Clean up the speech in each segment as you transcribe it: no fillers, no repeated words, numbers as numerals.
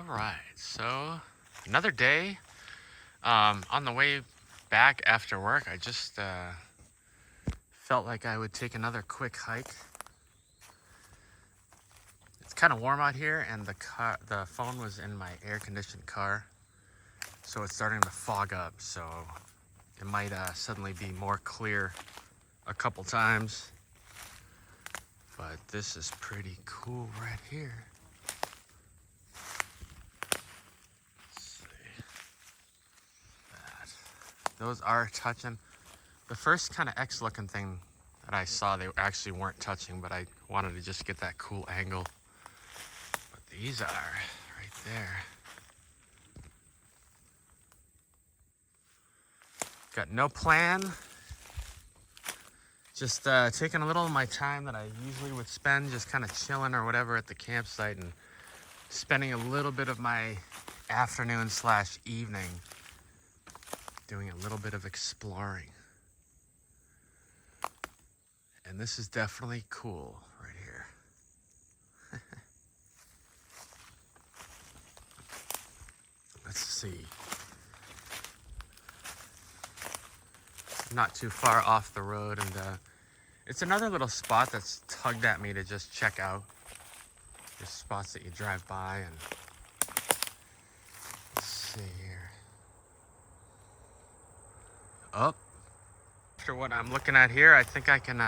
right, so another day. On the way back after work, I just felt like I would take another quick hike. It's kind of warm out here, and the phone was in my air-conditioned car, so it's starting to fog up. So it might suddenly be more clear a couple times, but this is pretty cool right here. Those are touching. The first kind of X looking thing that I saw, they actually weren't touching, but I wanted to just get that cool angle. But these are right there. Got no plan. Just taking a little of my time that I usually would spend just kind of chilling or whatever at the campsite, and spending a little bit of my afternoon / evening doing a little bit of exploring. And this is definitely cool right here. Let's see. Not too far off the road, and it's another little spot that's tugged at me to just check out. There's spots that you drive by, and let's see here. Oh, after what I'm looking at here, I think I can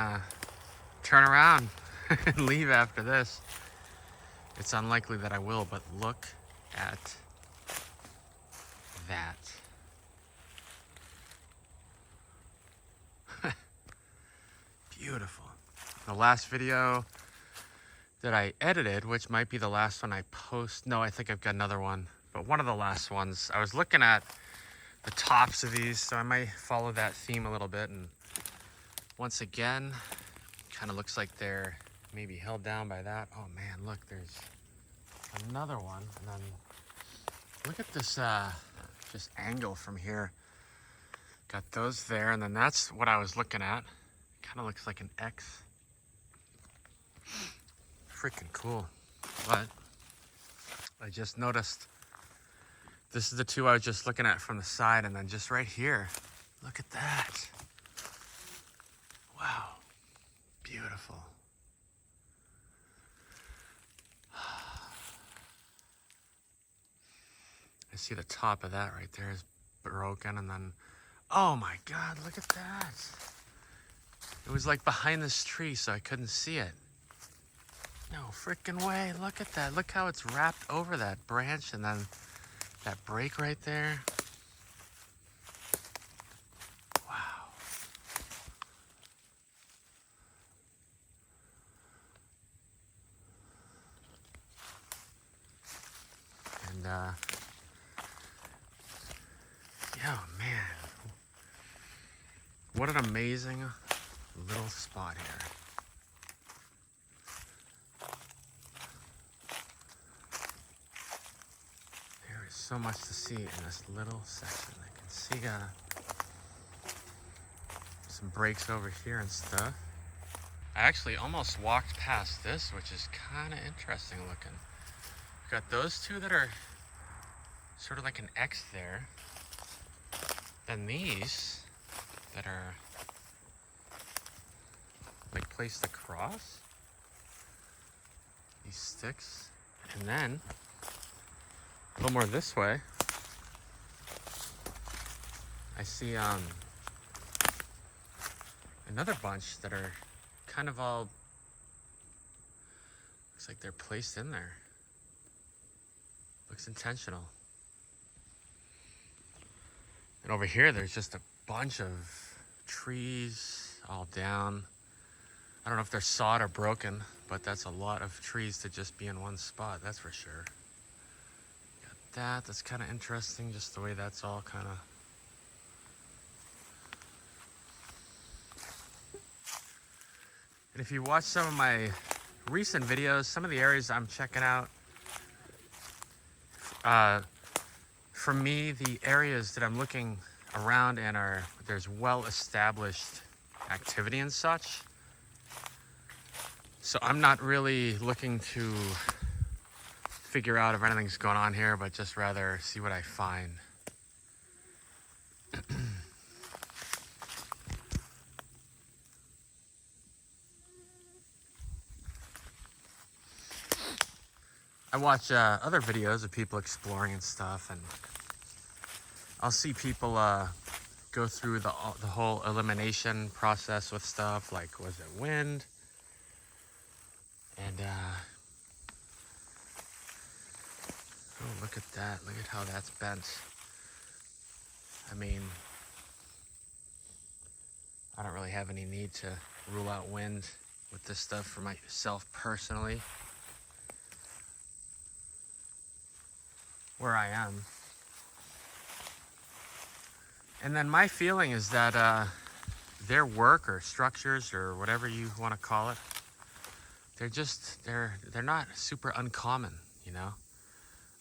turn around and leave after this. It's unlikely that I will, but look at that. Beautiful. The last video that I edited, which might be the last one I post. No, I think I've got another one, but one of the last ones. I was looking at the tops of these, so I might follow that theme a little bit. And once again, kind of looks like they're maybe held down by that. Oh man, look, there's another one. And then look at this just angle from here. Got those there, and then that's what I was looking at. Kind of looks like an X. Freaking cool. But I just noticed this is the two I was just looking at from the side, and then just right here, look at that. Wow, beautiful. I see the top of that right there is broken, and then, oh my God, look at that. It was like behind this tree, so I couldn't see it. No freaking way, look at that. Look how it's wrapped over that branch, and then that break right there. Wow. And yeah, man, what an amazing little spot here. There is so much to see in this little section. I can see some breaks over here and stuff. I actually almost walked past this, which is kind of interesting looking. We've got those two that are sort of like an X there. Then these that are like placed across, these sticks. And then a little more this way, I see another bunch that are kind of all, looks like they're placed in there. Looks intentional. And over here, there's just a bunch of trees all down. I don't know if they're sawed or broken, but that's a lot of trees to just be in one spot, that's for sure. Got that's kind of interesting, just the way that's all kind of. And if you watch some of my recent videos, some of the areas I'm checking out, for me, the areas that I'm looking around in are, there's well-established activity and such. So I'm not really looking to figure out if anything's going on here, but just rather see what I find. I watch other videos of people exploring and stuff, and I'll see people go through the whole elimination process with stuff, like was it wind? And oh, look at that. Look at how that's bent. I mean, I don't really have any need to rule out wind with this stuff for myself personally, where I am. And then my feeling is that their work or structures or whatever you want to call it, they're not super uncommon, you know?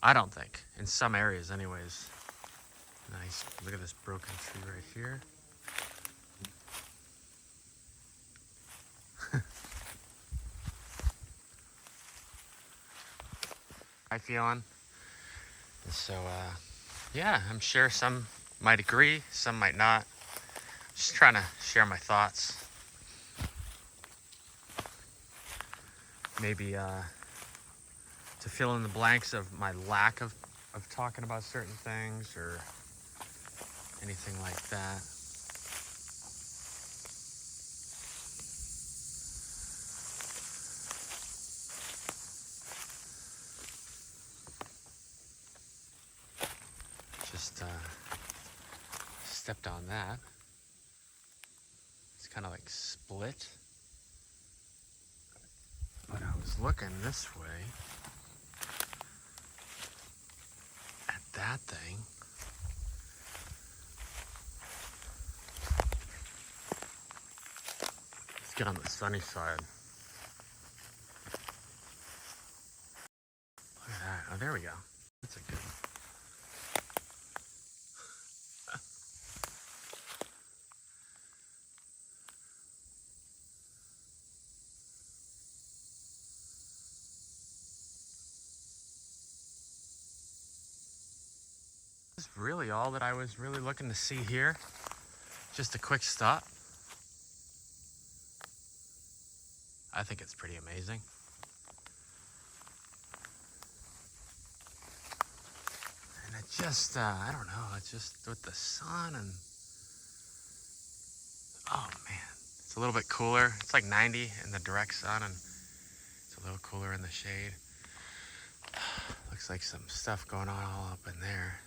I don't think, in some areas anyways. Nice, look at this broken tree right here. I feeling. And so, yeah, I'm sure some might agree, some might not. Just trying to share my thoughts. Maybe to fill in the blanks of my lack of talking about certain things or anything like that. Just stepped on that. It's kind of like split. But I was looking this way at that thing. Let's get on the sunny side. Look at that. Oh, there we go. That's a good one. That's really all that I was really looking to see here. Just a quick stop. I think it's pretty amazing. And it just, I don't know, it's just with the sun and, oh man, it's a little bit cooler. It's like 90 in the direct sun and it's a little cooler in the shade. Looks like some stuff going on all up in there.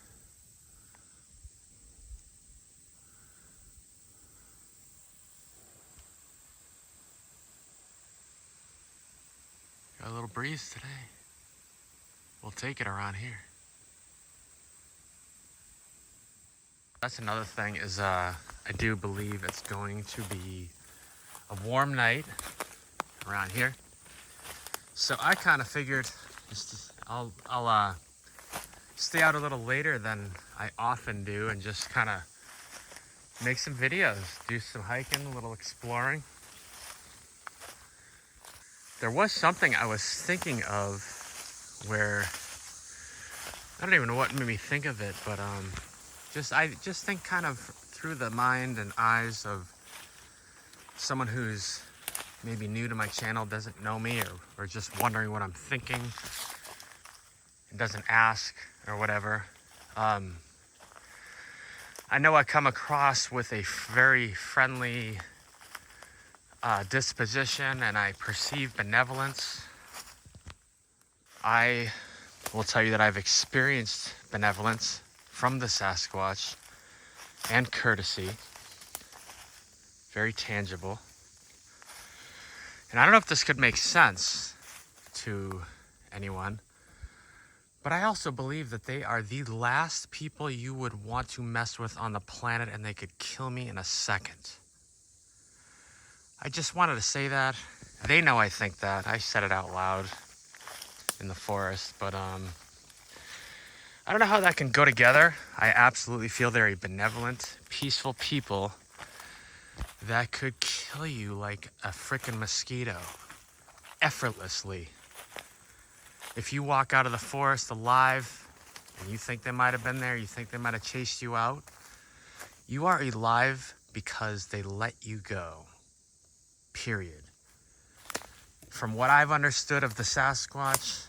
Got a little breeze today. We'll take it around here. That's another thing is I do believe it's going to be a warm night around here. So I kind of figured I'll stay out a little later than I often do and just kind of make some videos, do some hiking, a little exploring. There was something I was thinking of where, I don't even know what made me think of it, but I just think kind of through the mind and eyes of someone who's maybe new to my channel, doesn't know me, or just wondering what I'm thinking, and doesn't ask or whatever. I know I come across with a very friendly disposition, and I perceive benevolence. I will tell you that I've experienced benevolence from the Sasquatch and courtesy, very tangible. And I don't know if this could make sense to anyone, but I also believe that they are the last people you would want to mess with on the planet, and they could kill me in a second. I just wanted to say that. They know I think that. I said it out loud in the forest, but I don't know how that can go together. I absolutely feel they're a benevolent, peaceful people that could kill you like a freaking mosquito effortlessly. If you walk out of the forest alive and you think they might have been there, you think they might have chased you out, you are alive because they let you go. Period. From what I've understood of the Sasquatch,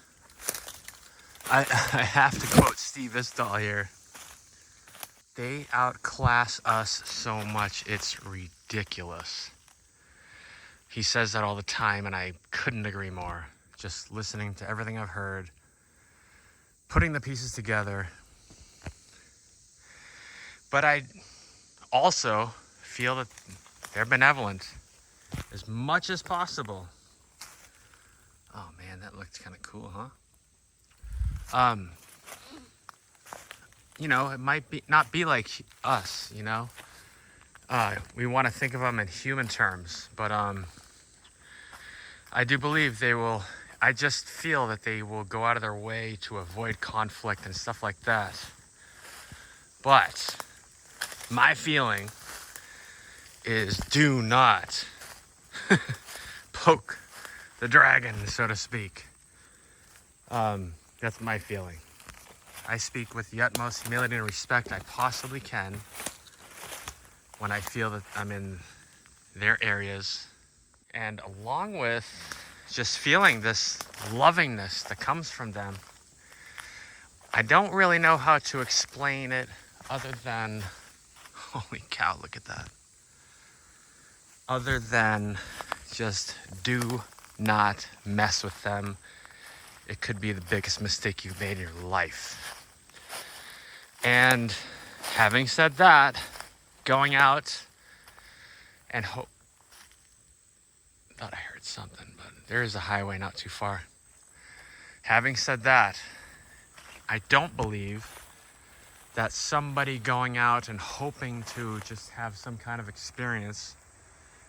I have to quote Steve Isdall here. They outclass us so much, it's ridiculous. He says that all the time, and I couldn't agree more. Just listening to everything I've heard, putting the pieces together. But I also feel that they're benevolent as much as possible. Oh man, that looked kind of cool, huh? You know, it might be not be like us, you know. We want to think of them in human terms, but I do believe they will. I just feel that they will go out of their way to avoid conflict and stuff like that. But my feeling is do not poke the dragon, so to speak. That's my feeling. I speak with the utmost humility and respect I possibly can when I feel that I'm in their areas. And along with just feeling this lovingness that comes from them, I don't really know how to explain it other than, holy cow, look at that. Other than just do not mess with them. It could be the biggest mistake you've made in your life. And having said that, going out and thought I heard something, but there is a highway not too far. Having said that, I don't believe that somebody going out and hoping to just have some kind of experience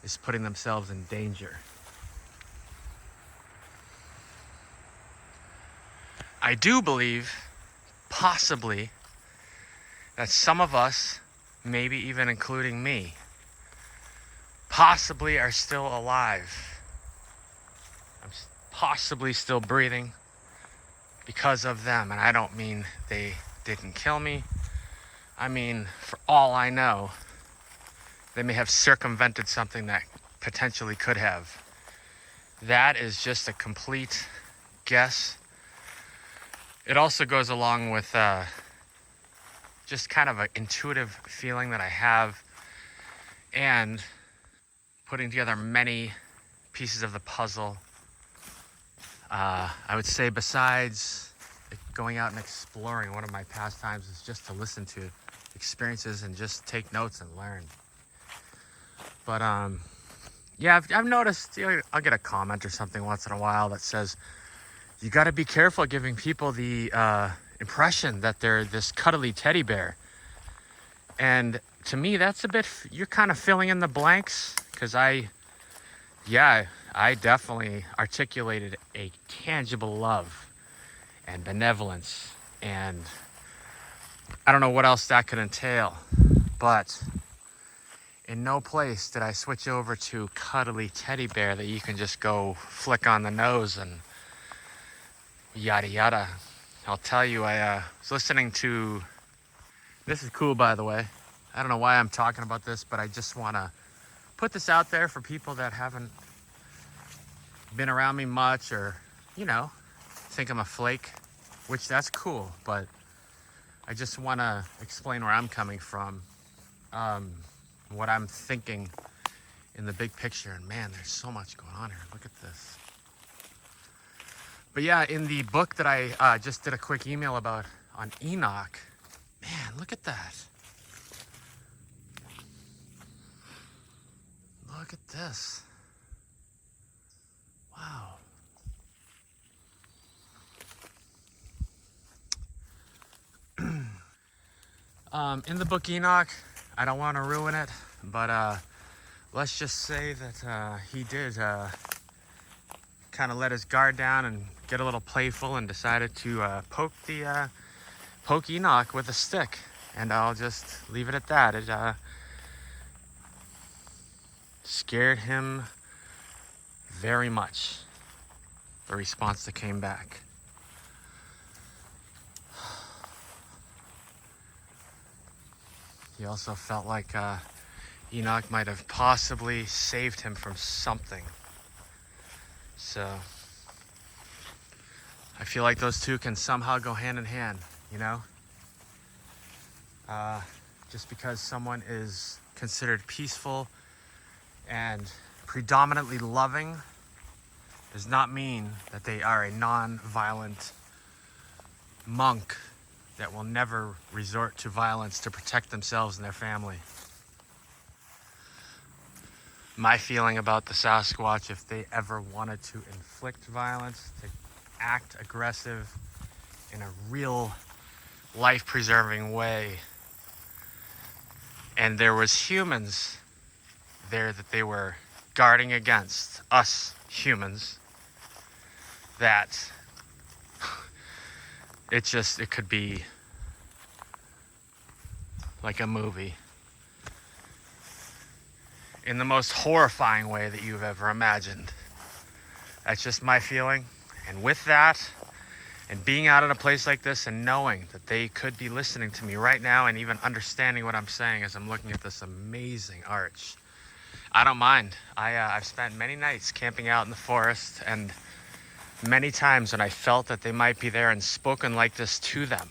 is putting themselves in danger. I do believe, possibly, that some of us, maybe even including me, possibly are still alive. I'm possibly still breathing because of them. And I don't mean they didn't kill me. I mean, for all I know, they may have circumvented something that potentially could have. That is just a complete guess. It also goes along with just kind of an intuitive feeling that I have, and putting together many pieces of the puzzle. I would say besides going out and exploring, one of my pastimes is just to listen to experiences and just take notes and learn. But yeah, I've noticed, you know, I'll get a comment or something once in a while that says, you got to be careful giving people the impression that they're this cuddly teddy bear. And to me, that's a bit, you're kind of filling in the blanks, because I definitely articulated a tangible love and benevolence, and I don't know what else that could entail, but in no place did I switch over to cuddly teddy bear that you can just go flick on the nose and yada yada. I'll tell you, I was listening to, this is cool by the way, I don't know why I'm talking about this, but I just want to put this out there for people that haven't been around me much, or, you know, think I'm a flake, which that's cool, but I just want to explain where I'm coming from, what I'm thinking in the big picture. And man, there's so much going on here. Look at this. But yeah, in the book that I just did a quick email about on Enoch, man, look at that. Look at this. Wow. In the book Enoch, I don't want to ruin it, but let's just say that he did kind of let his guard down and get a little playful and decided to poke Enoch with a stick. And I'll just leave it at that. It scared him very much, the response that came back. he also felt like Enoch might have possibly saved him from something. So I feel like those two can somehow go hand in hand, you know? Just because someone is considered peaceful and predominantly loving does not mean that they are a non-violent monk that will never resort to violence to protect themselves and their family. My feeling about the Sasquatch, if they ever wanted to inflict violence, to act aggressive in a real life-preserving way, and there was humans there that they were guarding against, us humans, that it could be like a movie in the most horrifying way that you've ever imagined. That's just my feeling. And with that, and being out in a place like this and knowing that they could be listening to me right now and even understanding what I'm saying as I'm looking at this amazing arch, I don't mind. I've spent many nights camping out in the forest, and many times when I felt that they might be there and spoken like this to them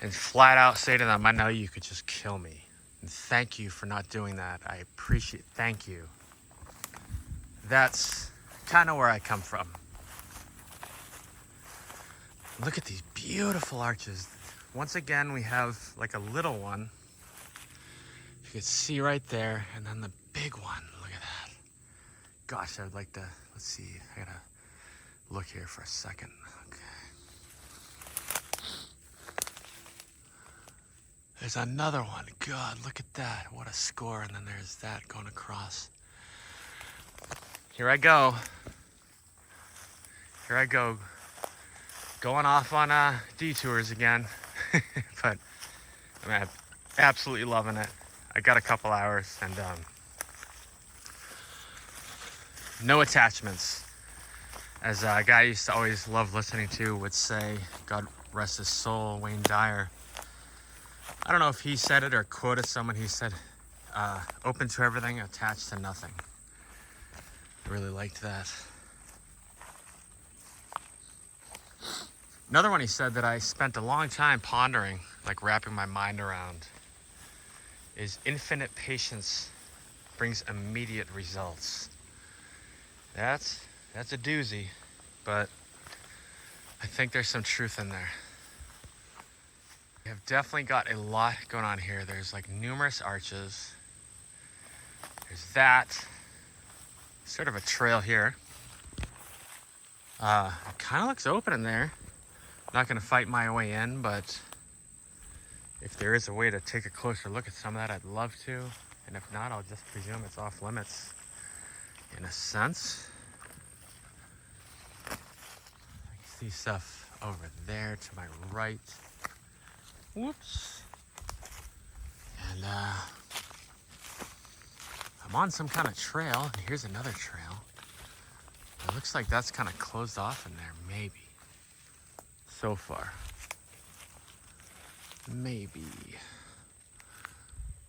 and flat out say to them, I know you could just kill me. And thank you for not doing that. I appreciate, thank you. That's kind of where I come from. Look at these beautiful arches. Once again, we have like a little one. You can see right there, and then the big one. Look at that. Gosh, I would like to, let's see, I gotta look here for a second. Okay. There's another one. God, look at that. What a score. And then there's that going across. Here I go. Here I go. Going off on detours again. But I'm absolutely loving it. I got a couple hours, and no attachments. As a guy I used to always love listening to would say, God rest his soul, Wayne Dyer. I don't know if he said it or quoted someone. He said, open to everything, attached to nothing. I really liked that. Another one he said that I spent a long time pondering, like wrapping my mind around, is infinite patience brings immediate results. That's a doozy, but I think there's some truth in there. We have definitely got a lot going on here. There's like numerous arches. There's that. Sort of a trail here. It kind of looks open in there. Not going to fight my way in, but if there is a way to take a closer look at some of that, I'd love to. And if not, I'll just presume it's off limits in a sense. I can see stuff over there to my right. Whoops. And I'm on some kind of trail, and here's another trail. It looks like that's kind of closed off in there, maybe. So far. Maybe.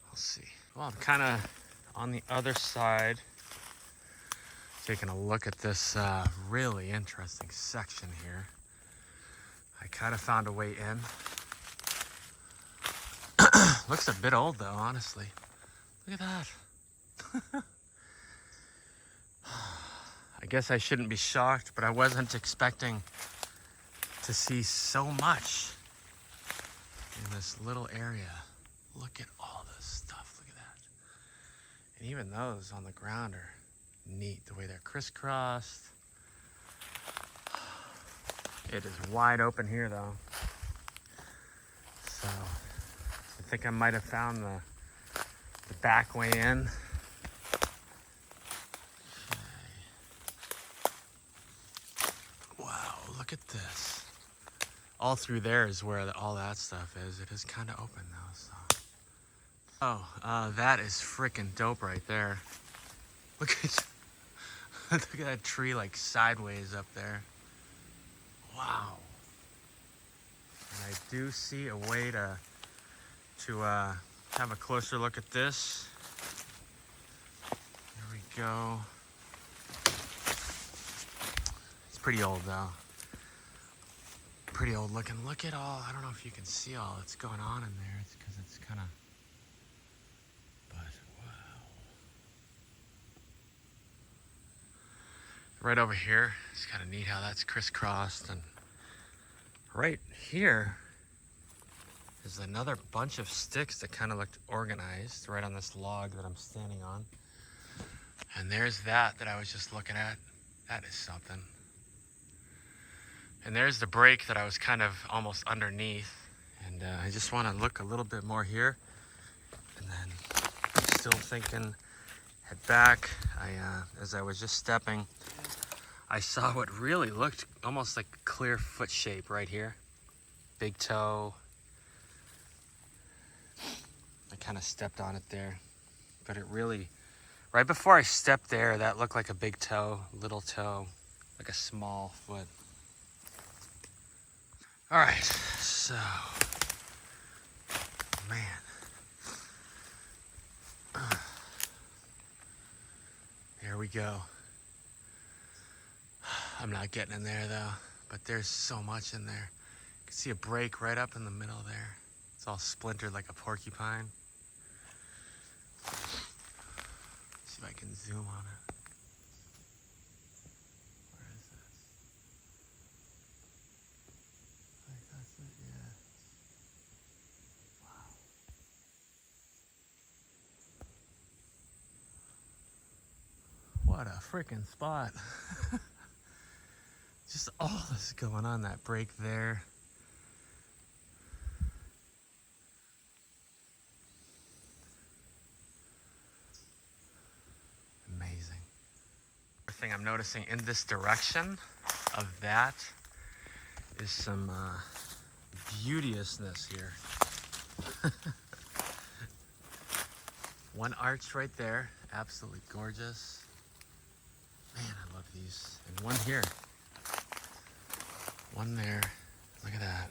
We'll see. Well, I'm kind of on the other side, taking a look at this really interesting section here. I kind of found a way in. Looks a bit old though, honestly. Look at that. I guess I shouldn't be shocked, but I wasn't expecting to see so much in this little area. Look at all this stuff. Look at that. And even those on the ground are neat, the way they're crisscrossed. It is wide open here though. So I think I might have found the back way in. Okay. Wow, look at this. All through there is where all that stuff is. It is kind of open though, so. Oh, that is freaking dope right there. Look at, look at that tree like sideways up there. Wow. And I do see a way to to have a closer look at this. Here we go. It's pretty old though. Pretty old looking. Look at all, I don't know if you can see all that's going on in there. It's because it's kind of, but wow. Right over here, it's kind of neat how that's crisscrossed. And right here is another bunch of sticks that kind of looked organized right on this log that I'm standing on. And there's that I was just looking at. That is something. And there's the break that I was kind of almost underneath. And I just want to look a little bit more here. And then I'm still thinking, head back. As I was just stepping, I saw what really looked almost like a clear foot shape right here. Big toe. I kind of stepped on it there. But it really, right before I stepped there, that looked like a big toe, little toe, like a small foot. All right, so, man. Here we go. I'm not getting in there though, but there's so much in there. You can see a break right up in the middle there. It's all splintered like a porcupine. See if I can zoom on it. Where is this? Like that's it, yeah. Wow. What a freaking spot. Just all this going on, that break there. Amazing. Another thing I'm noticing in this direction of that is some beauteousness here. One arch right there, absolutely gorgeous. Man, I love these. And one here. One there. Look at that.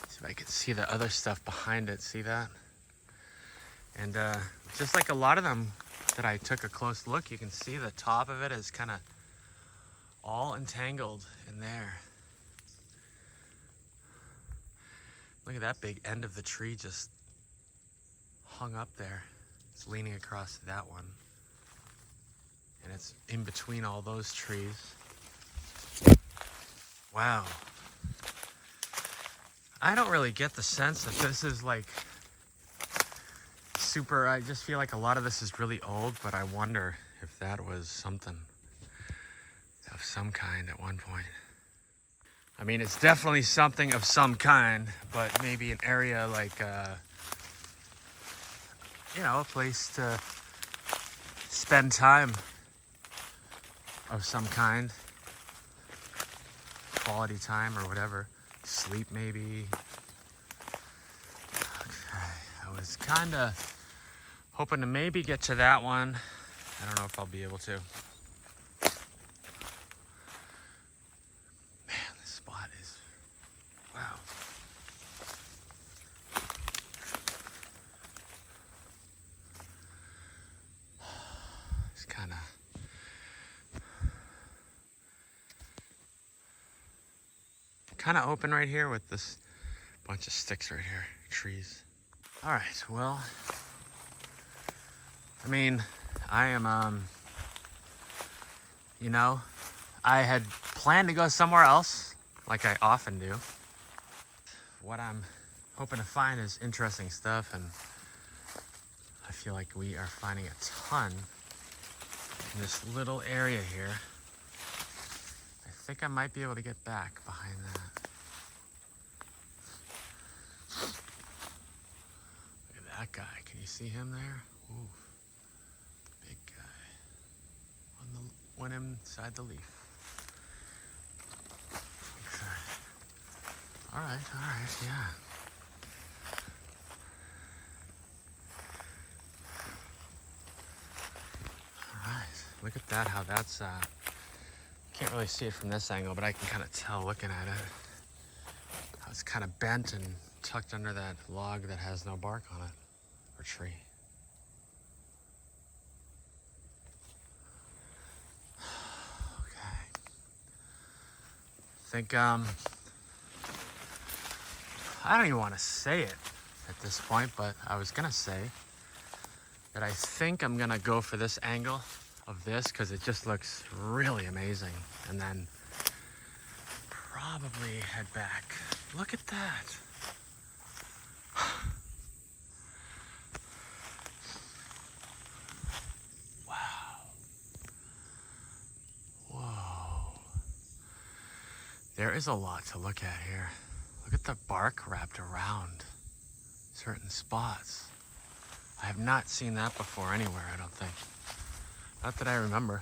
See if I can see the other stuff behind it. See that? And just like a lot of them that I took a close look, you can see the top of it is kind of all entangled in there. Look at that big end of the tree just hung up there. It's leaning across that one. And it's in between all those trees. Wow. I don't really get the sense that this is like super, I just feel like a lot of this is really old, but I wonder if that was something of some kind at one point. I mean, it's definitely something of some kind, but maybe an area like, you know, a place to spend time of some kind. Quality time or whatever. Sleep maybe. Okay, I was kind of hoping to maybe get to that one. I don't know if I'll be able to. Man, this spot is, wow. It's kind of open right here with this bunch of sticks right here, trees. All right, well, I mean, I am, you know, I had planned to go somewhere else, like I often do. What I'm hoping to find is interesting stuff, and I feel like we are finding a ton in this little area here. I think I might be able to get back behind that. Look at that guy. Can you see him there? Ooh, big guy. One inside the leaf. Okay. All right, yeah. All right, look at that, how that's, can't really see it from this angle, but I can kind of tell looking at it how it's kind of bent and tucked under that log that has no bark on it, or tree. Okay. I think, I don't even want to say it at this point, but I was gonna say that I think I'm gonna go for this angle of this because it just looks really amazing. And then probably head back. Look at that. Wow. Whoa. There is a lot to look at here. Look at the bark wrapped around certain spots. I have not seen that before anywhere, I don't think. Not that I remember.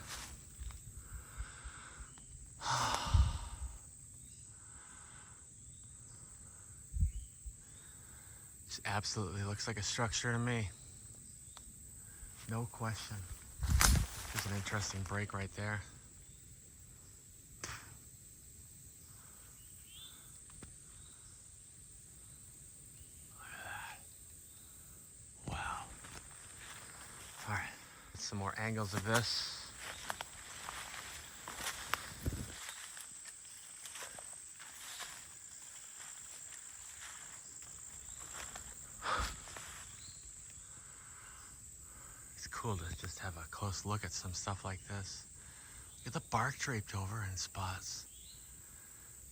This absolutely looks like a structure to me. No question. There's an interesting break right there. Look at that. Wow. All right, some more angles of this. It's cool to just have a close look at some stuff like this. Look at the bark draped over in spots.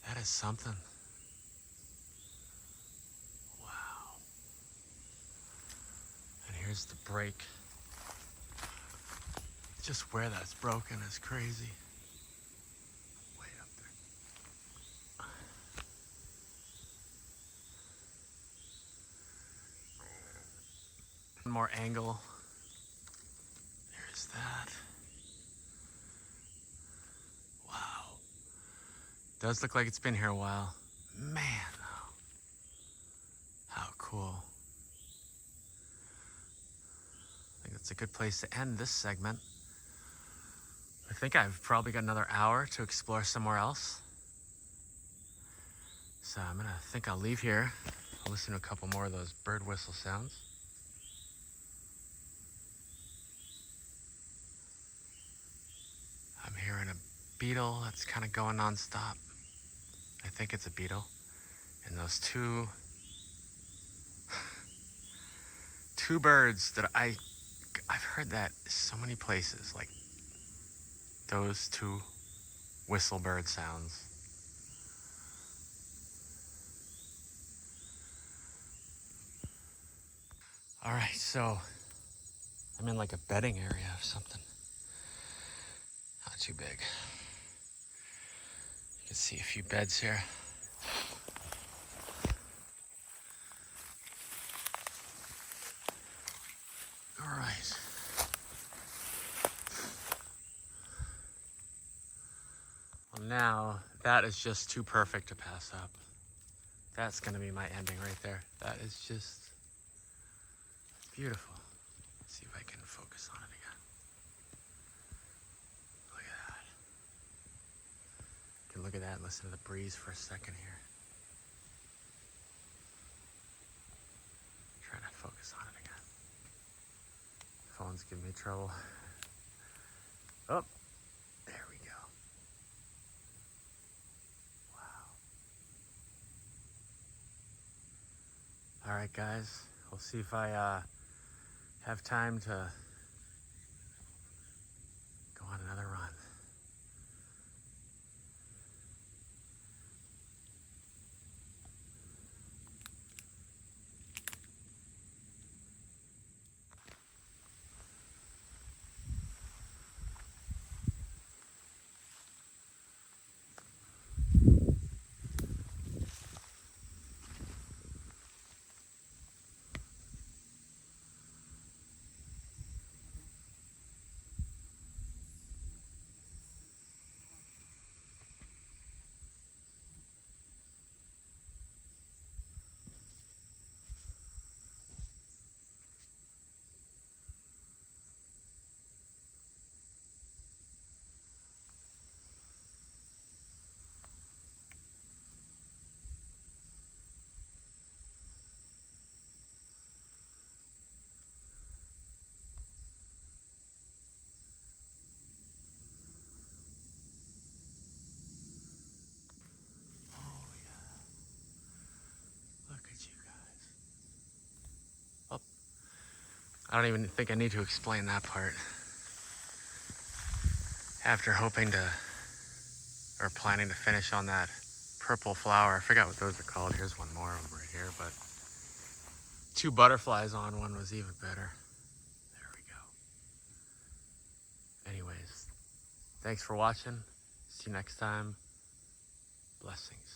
That is something. Wow. And here's the break. Just where that's broken is crazy. Way up there. One more angle. There's that. Wow. Does look like it's been here a while. Man, though. How cool. I think that's a good place to end this segment. I think I've probably got another hour to explore somewhere else. So I'm gonna think I'll leave here. I'll listen to a couple more of those bird whistle sounds. I'm hearing a beetle that's kind of going nonstop. I think it's a beetle. And those two birds that I've heard that so many places, like those two whistle bird sounds. All right, so I'm in like a bedding area of something. Not too big. You can see a few beds here. All right. Well, now that is just too perfect to pass up. That's gonna be my ending right there. That is just beautiful. Let's see if I can focus on it again. Look at that. You can look at that and listen to the breeze for a second here. Trying to focus on it again. Phone's giving me trouble. Oh, there we go. Wow. All right, guys. We'll see if I have time to go on another run. I don't even think I need to explain that part. After hoping to, or planning to finish on that purple flower. I forgot what those are called. Here's one more of them right here, but 2 butterflies on one was even better. There we go. Anyways, thanks for watching. See you next time. Blessings.